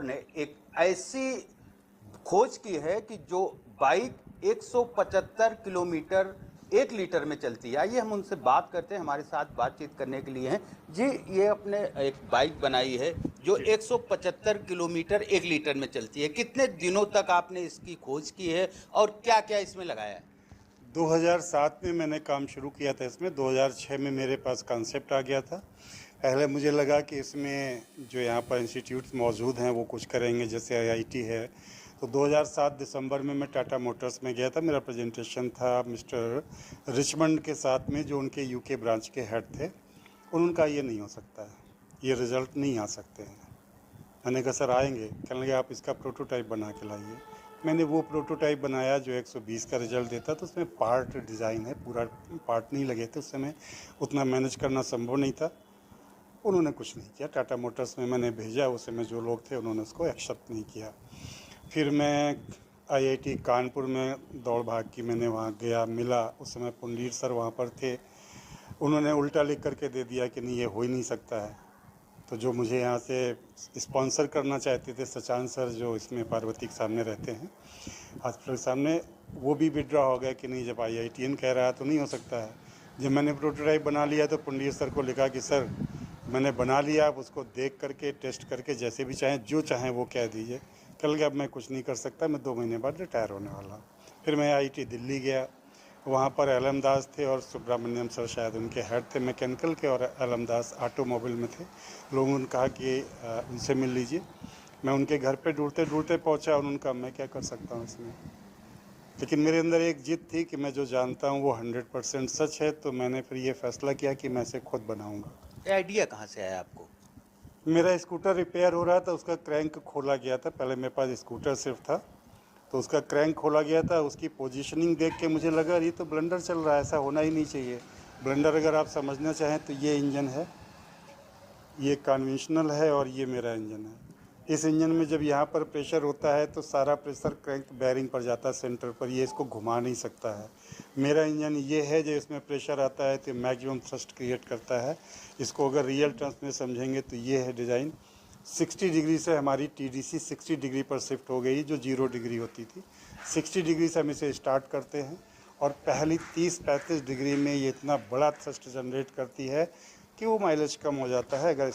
ने एक ऐसी खोज की है कि जो बाइक 175 किलोमीटर 1 लीटर में चलती है। आइए हम उनसे बात करते हैं, हमारे साथ बातचीत करने के लिए हैं जी। ये अपने एक बाइक बनाई है जो 175 किलोमीटर 1 लीटर में चलती है। कितने दिनों तक आपने इसकी खोज की है और क्या क्या इसमें लगाया है? 2007 में मैंने काम शुरू किया था इसमें। 2006 में मेरे पास कॉन्सेप्ट आ गया था। पहले मुझे लगा कि इसमें जो यहाँ पर इंस्टीट्यूट्स मौजूद हैं वो कुछ करेंगे, जैसे आईआईटी है। तो 2007 दिसंबर में मैं टाटा मोटर्स में गया था। मेरा प्रेजेंटेशन था मिस्टर रिचमंड के साथ में, जो उनके यूके ब्रांच के हेड थे। उनका ये नहीं हो सकता है, ये रिज़ल्ट नहीं आ सकते हैं। मैंने कहा सर आएंगे। कहने लगे आप इसका प्रोटोटाइप बना के लाइए। मैंने वो प्रोटोटाइप बनाया जो 120 का रिजल्ट देता। तो उसमें पार्ट डिज़ाइन है, पूरा पार्ट नहीं लगे थे उस समय, उतना मैनेज करना संभव नहीं था। उन्होंने कुछ नहीं किया। टाटा मोटर्स में मैंने भेजा, उस समय जो लोग थे उन्होंने उसको एक्सेप्ट नहीं किया। फिर मैं आईआईटी कानपुर में दौड़ भाग की, मैंने वहाँ गया, मिला। उस समय पुंडीर सर वहाँ पर थे। उन्होंने उल्टा लिख करके दे दिया कि नहीं ये हो ही नहीं सकता है। तो जो मुझे यहाँ से स्पॉन्सर करना चाहते थे, सचान सर जो इसमें पार्वती के सामने रहते हैं हॉस्पिटल के सामने, वो भी विड्रॉ हो गया कि नहीं जब आईआईटीएन कह रहा है तो नहीं हो सकता है। जब मैंने प्रोटोटाइप बना लिया तो पुंडीर सर को लिखा कि सर मैंने बना लिया, आप उसको देख करके टेस्ट करके जैसे भी चाहें जो चाहें वो कह दीजिए। कल के अब मैं कुछ नहीं कर सकता, मैं 2 महीने बाद रिटायर होने वाला हूँ। फिर मैं आईआईटी दिल्ली गया। वहाँ पर एलएम दास थे और सुब्रमण्यम सर शायद उनके हेड थे मैकेनिकल के, और एलएम दास ऑटोमोबाइल में थे। लोगों ने कहा कि उनसे मिल लीजिए। मैं उनके घर पे ढूंढते ढूंढते पहुँचा और उनका मैं क्या कर सकता हूँ इसमें। लेकिन मेरे अंदर एक जिद थी कि मैं जो जानता हूँ वो 100% सच है। तो मैंने फिर ये फैसला किया कि मैं इसे खुद बनाऊँगा। ये आइडिया कहाँ से आया आपको? मेरा स्कूटर रिपेयर हो रहा था, उसका क्रैंक खोला गया था। पहले मेरे पास स्कूटर सिर्फ था, तो उसका क्रैंक खोला गया था। उसकी पोजीशनिंग देख के मुझे लगा ये तो ब्लेंडर चल रहा है, ऐसा होना ही नहीं चाहिए। ब्लेंडर अगर आप समझना चाहें तो ये इंजन है, ये कन्वेंशनल है और ये मेरा इंजन है। इस इंजन में जब यहाँ पर प्रेशर होता है तो सारा प्रेशर क्रैंक बैरिंग पर जाता है सेंटर पर, ये इसको घुमा नहीं सकता है। मेरा इंजन ये है जो इसमें प्रेशर आता है तो मैक्सिमम थ्रस्ट क्रिएट करता है। इसको अगर रियल टर्म्स में समझेंगे तो ये है डिज़ाइन। 60 डिग्री से हमारी टीडीसी 60 डिग्री पर शिफ्ट हो गई, जो 0 डिग्री होती थी। 60 डिग्री से हम इसे स्टार्ट करते हैं और पहली 30-35 डिग्री में ये इतना बड़ा थ्रस्ट जनरेट करती है कि वो माइलेज कम हो जाता है अगर